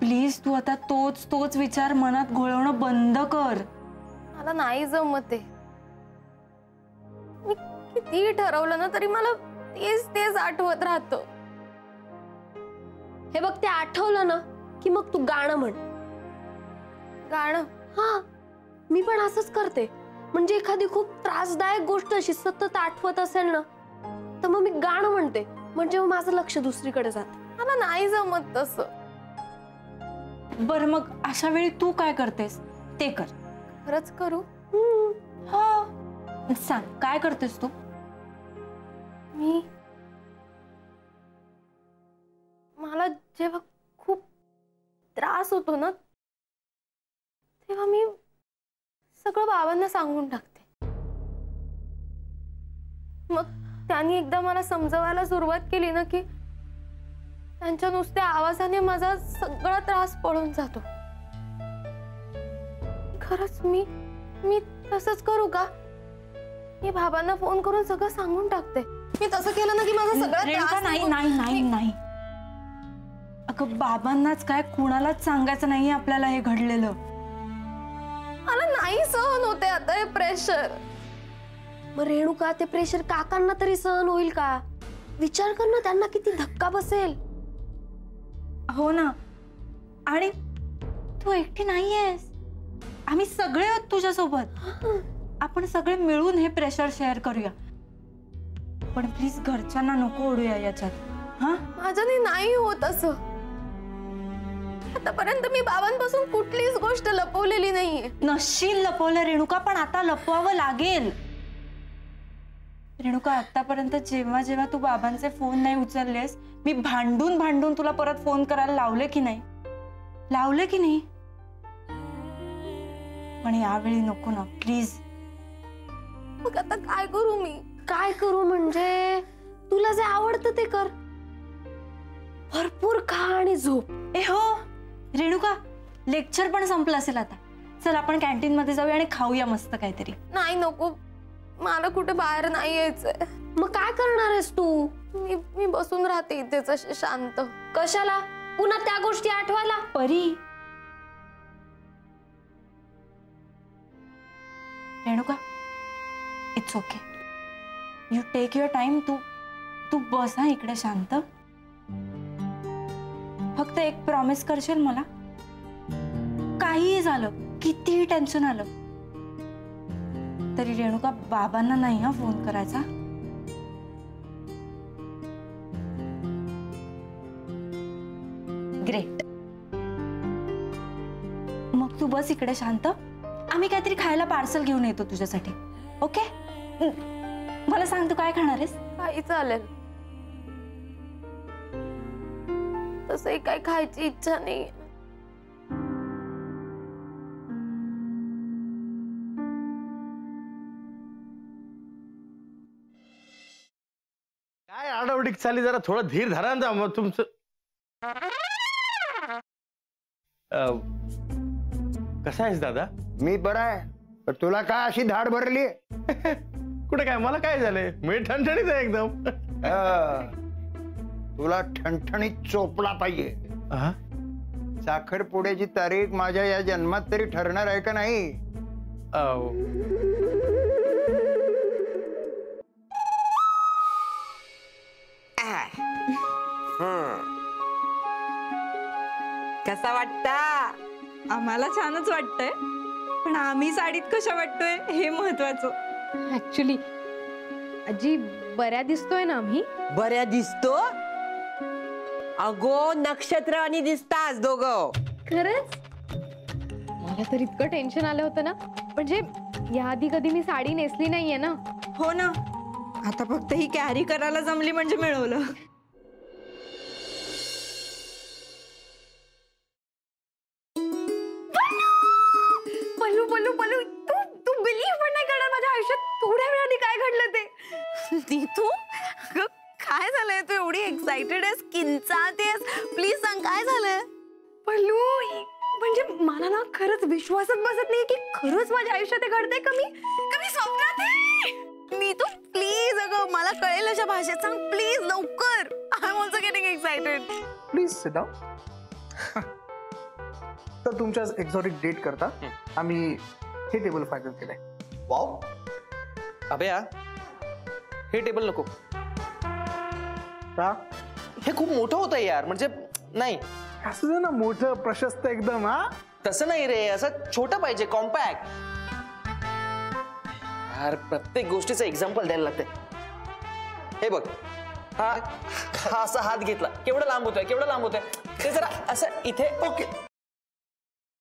Please तू आता तोच तोच विचार मनात घोळवणं बंद कर. मला नाही जमत आहे. मी किती ठरवलं ना तरी मला तेच तेच आठवत राहतं. हे बघ, ते आठवलं ना की मग तू गाणं म्हण. गाणं? हा, मी पण असंच करते. म्हणजे एखादी खूप त्रासदायक गोष्ट अशी सतत आठवत असेल ना तर मग मी गाणं म्हणते. म्हणजे मग माझं लक्ष दुसरीकडे जात. मला नाही जमत तसं. बर मग अशा वेळी तू काय करतेस ते कर. खरंच करू? हो सांग, काय करतेस तू? मला जेव्हा खूप त्रास होतो ना तेव्हा मी सगळं बाबांना सांगून टाकते. मग त्यांनी एकदा मला समजवायला सुरुवात केली ना की त्यांच्या नुसत्या आवाजाने माझा सगळा त्रास पळून जातो. खरंच मी तसंच करू का? मी बाबांना फोन करून सगळं सांगून टाकते. मी तसं केलं ना की माझा सगळा त्रास नाही नाही नाही नाही. अगं बाबांनाच काय, कुणालाच सांगायचं नाहीये आपल्याला हे घडलेलं. मला नाही सहन होते आता हे प्रेशर. मग रेणुका, ते प्रेशर काकांना तरी सहन होईल का? विचार कर ना, त्यांना किती धक्का बसेल. हो ना, आणि तू एकटी नाहीयेस. आम्ही सगळे आहोत तुझ्या सोबत. आपण सगळे मिळून हे प्रेशर शेअर करूया. पण प्लीज घरच्यांना नको ओढूया याच्यात. हा, माझ्याने नाही होत असं. आतापर्यंत मी बाबांपासून कुठलीच गोष्ट लपवलेली नाहीये. नशील लपवलं रेणुका, पण आता लपवावं लागेल. रेणुका, आतापर्यंत जेव्हा जेव्हा तू बाबांचे फोन नाही उचललेस, मी भांडून भांडून तुला परत फोन करायला लावले की नाही? लावले की नाही? पण यावेळी नको ना प्लीज. मग आता काय करू मी? काय करू म्हणजे तुला जे आवडतं ते कर. भरपूर खा आणि झोप. ए हो रेणुका, लेक्चर पण संपलं असेल आता. चल आपण कॅन्टीन मध्ये जाऊया आणि खाऊया मस्त काहीतरी. नाही नको, मला कुठे बाहेर नाही यायचंय. मग काय करणार आहेस तू? मी बसून राहते इथेच अशी शांत. कशाला? पुन्हा त्या गोष्टी आठवायला? Pari, Renuka, it's okay. You take your time. तू बस हा इकडे शांत. फक्त एक प्रॉमिस करशील मला? काहीही झालं, कितीही टेन्शन आलं तरी रेणुका, बाबांना नाही हा फोन करायचा. ग्रेट. मग तू बस इकडे शांत. आम्ही काहीतरी खायला पार्सल घेऊन येतो तुझ्यासाठी. ओके? मला सांग, तू काय खाणार आहेस? काही चालेल. तसंही काही खायची इच्छा नाही. काय आडवडीक चाली, जरा थोडं धीर धरा ना. मग तुमचं कसा आहेस दादा? मी बरा आहे, पण तुला काय अशी धाड भरली? कुठे काय, मला काय झालंय? मी ठणठणीत आहे एकदम. तुला ठणठणीत चोपला पाहिजे. साखरपुड्याची तारीख माझ्या या जन्मात तरी ठरणार आहे का नाही? कसा वाटता? आम्हाला छानच वाटतंय, पण आम्ही साडीत कशा वाटतोय हे महत्वाचं. ऍक्च्युली आजी, बऱ्या दिसतोय ना आम्ही? बऱ्या दिसतो? अगो नक्षत्र आणि दिसतास दोघं. खरंच? मला तर इतकं टेन्शन आलं होतं ना, म्हणजे याआधी कधी मी साडी नेसली नाहीये ना. हो ना, आता फक्त ही कॅरी करायला जमली म्हणजे मिळवलं. पल्लू पल्लू पल्लू, तू बिलीव्ह पण नाही करणार, माझ्या आयुष्यात थोड्या वेळाने काय घडलं ते. तू काय झालंय? तू एवढी एक्साइटेड आहेस, किंचाळतेस. प्लीज सांग काय झालंय? पल्लू, म्हणजे मला ना खरंच विश्वासच बसत नाही की खरंच माझ्या आयुष्यात घडतंय. कमी स्वप्नात आहे. नीतू प्लीज, अगं मला कळेल अशा भाषेत सांग प्लीज, लवकर. I am also getting excited. Please sit down. फक्त तुमच्या एक्झॉटिक डेट करता आम्ही हे टेबल फायनल केलंय. वाव अभया, हे टेबल नको. का? हे खूप मोठं होतं यार, म्हणजे नाही. असं दे ना, मोठं प्रशस्त एकदम. हा तसं नाही रे, असं छोटं पाहिजे, कॉम्पॅक्ट. यार प्रत्येक गोष्टीचं एक्झाम्पल द्यायला लागते. हे बघ, हा असा हात घेतला, केवढं लांब होतोय, केवढं लांब होतोय. ते जरा असं इथे. ओके